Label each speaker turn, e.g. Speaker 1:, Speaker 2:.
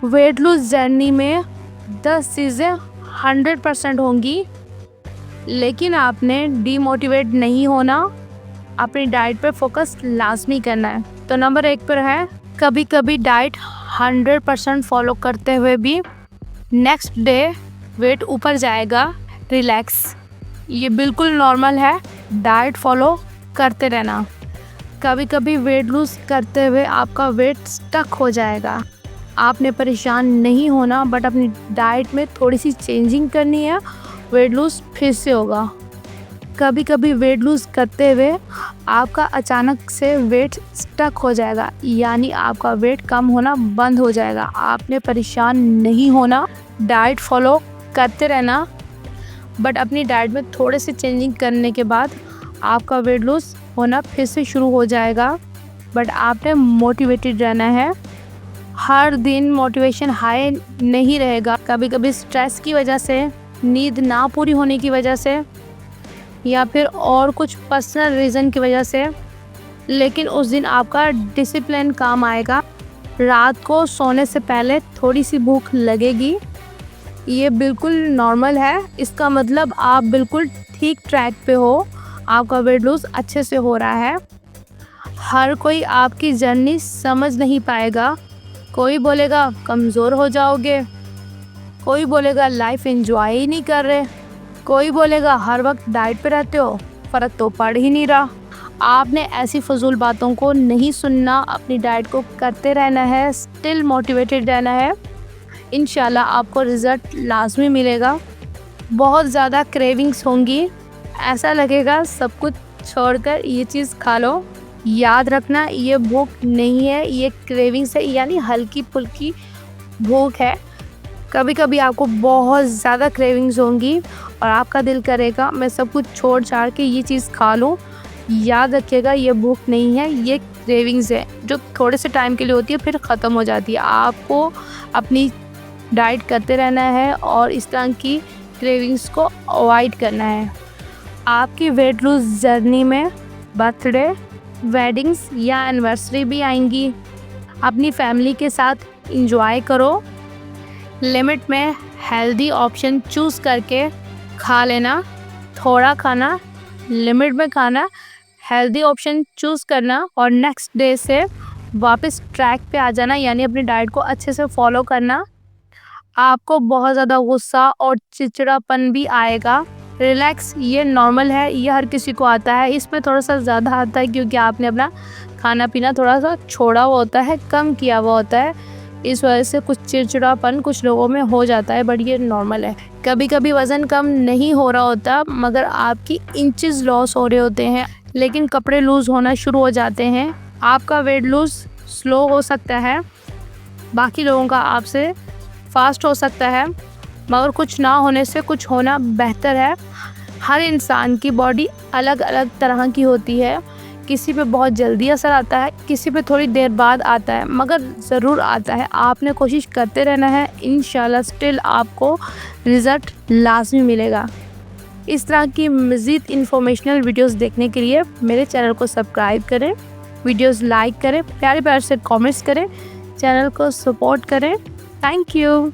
Speaker 1: Weight lose journey में 10 चीज़ें 100% होंगी, लेकिन आपने डीमोटिवेट नहीं होना, अपनी डाइट पे फोकस लाजमी करना है। तो नंबर 1 पर है, कभी कभी डाइट 100% फॉलो करते हुए भी नेक्स्ट डे वेट ऊपर जाएगा। रिलैक्स, ये बिल्कुल नॉर्मल है डाइट फॉलो करते रहना। कभी कभी वेट लूज़ करते हुए आपका वेट स्टक हो जाएगा। आपने परेशान नहीं होना, बट अपनी डाइट में थोड़ी सी चेंजिंग करनी है, वेट लूज़ फिर से होगा। कभी कभी वेट लूज़ करते हुए आपका अचानक से वेट स्टक हो जाएगा, यानी आपका वेट कम होना बंद हो जाएगा। आपने परेशान नहीं होना, डाइट फॉलो करते रहना, बट अपनी डाइट में थोड़े से चेंजिंग करने के बाद आपका वेट लूज़ होना फिर से शुरू हो जाएगा। बट आपने मोटिवेटेड रहना है। हर दिन मोटिवेशन हाई नहीं रहेगा। कभी कभी स्ट्रेस की वजह से, नींद ना पूरी होने की वजह से, या फिर और कुछ पर्सनल रीज़न की वजह से, लेकिन उस दिन आपका डिसिप्लिन काम आएगा। रात को सोने से पहले थोड़ी सी भूख लगेगी, ये बिल्कुल नॉर्मल है। इसका मतलब आप बिल्कुल ठीक ट्रैक पे हो, आपका वेट लूज़ अच्छे से हो रहा है। हर कोई आपकी जर्नी समझ नहीं पाएगा। कोई बोलेगा कमज़ोर हो जाओगे, कोई बोलेगा लाइफ एंजॉय ही नहीं कर रहे, कोई बोलेगा हर वक्त डाइट पे रहते हो, फ़र्क तो पड़ ही नहीं रहा। आपने ऐसी फजूल बातों को नहीं सुनना, अपनी डाइट को करते रहना है, स्टिल मोटिवेटेड रहना है। इंशाल्लाह आपको रिज़ल्ट लाजमी मिलेगा। बहुत ज़्यादा क्रेविंग्स होंगी, ऐसा लगेगा सब कुछ छोड़कर ये चीज़ खा लो। याद रखना, ये भूख नहीं है, ये क्रेविंग्स है, यानी हल्की फुल्की भूख है। कभी कभी आपको बहुत ज़्यादा क्रेविंग्स होंगी और आपका दिल करेगा मैं सब कुछ छोड़ छाड़ के ये चीज़ खा लूँ। याद रखिएगा, ये भूख नहीं है, ये क्रेविंग्स है जो थोड़े से टाइम के लिए होती है, फिर ख़त्म हो जाती है। आपको अपनी डाइट करते रहना है और इस तरह की क्रेविंग्स को अवॉइड करना है। आपकी वेट लूज़ जर्नी में बर्थडे, वेडिंग्स या एनिवर्सरी भी आएंगी। अपनी फैमिली के साथ इंजॉय करो। लिमिट में हेल्दी ऑप्शन चूज़ करके खा लेना। थोड़ा खाना, लिमिट में खाना, हेल्दी ऑप्शन चूज़ करना और नेक्स्ट डे से वापस ट्रैक पे आ जाना, यानी अपनी डाइट को अच्छे से फॉलो करना। आपको बहुत ज़्यादा गुस्सा और चिड़चिड़ापन भी आएगा। रिलैक्स, ये नॉर्मल है, ये हर किसी को आता है। इसमें थोड़ा सा ज़्यादा आता है क्योंकि आपने अपना खाना पीना थोड़ा सा छोड़ा हुआ होता है, कम किया हुआ होता है, इस वजह से कुछ चिड़चिड़ापन कुछ लोगों में हो जाता है, बट ये नॉर्मल है। कभी कभी वज़न कम नहीं हो रहा होता, मगर आपकी इंचेस लॉस हो रहे होते हैं, लेकिन कपड़े लूज़ होना शुरू हो जाते हैं। आपका वेट लूज़ स्लो हो सकता है, बाकी लोगों का आपसे फास्ट हो सकता है, मगर कुछ ना होने से कुछ होना बेहतर है। हर इंसान की बॉडी अलग अलग तरह की होती है, किसी पे बहुत जल्दी असर आता है, किसी पे थोड़ी देर बाद आता है, मगर ज़रूर आता है। आपने कोशिश करते रहना है, इंशाल्लाह स्टिल आपको रिज़ल्ट लाजमी मिलेगा। इस तरह की मज़ीद इंफॉर्मेशनल वीडियोस देखने के लिए मेरे चैनल को सब्सक्राइब करें, वीडियोस लाइक करें, प्यारे प्यारे से कमेंट्स करें, चैनल को सपोर्ट करें। Thank you.